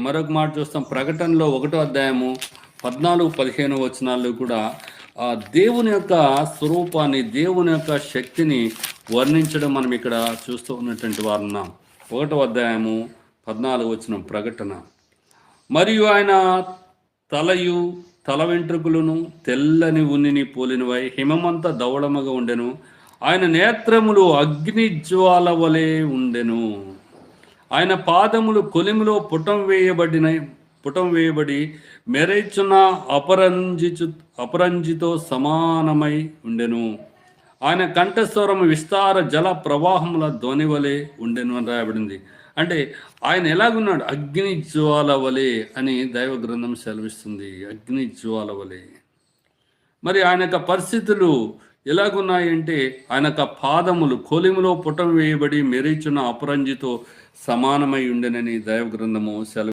మరొక మాట చూస్తాం, ప్రకటనలో 1వ అధ్యాయము 14-15 వచనాల్లో కూడా దేవుని యొక్క స్వరూపాన్ని, దేవుని యొక్క శక్తిని వర్ణించడం మనం ఇక్కడ చూస్తూ ఉన్నటువంటి వారున్నాం. 1వ అధ్యాయము 14 వచనం ప్రకటన. మరియు ఆయన తలయు తల వెంట్రుకలను తెల్లని ఉన్నిని పోలినవై హిమమంతా ధవళముగా ఉండెను. ఆయన నేత్రములు అగ్ని జ్వాల వలె ఉండెను. ఆయన పాదములు కొలిమిలో పుటం వేయబడి మెరైచున్న అపరంజితో సమానమై ఉండెను. ఆయన కంఠస్వరము విస్తార జల ప్రవాహముల ధ్వని వలె ఉండెను అని రాయబడింది. అంటే ఆయన ఎలాగున్నాడు? అగ్ని జ్వాల వలె అని దైవ గ్రంథం సెలవిస్తుంది. అగ్ని జ్వాల వలె. మరి ఆయన యొక్క పరిస్థితులు ఎలాగున్నాయంటే, ఆయన యొక్క పాదములు కొలిమిలో పుటం వేయబడి మెరిచున్న అపరంజితో సమానమై ఉండెనని దైవ గ్రంథము సెలవు.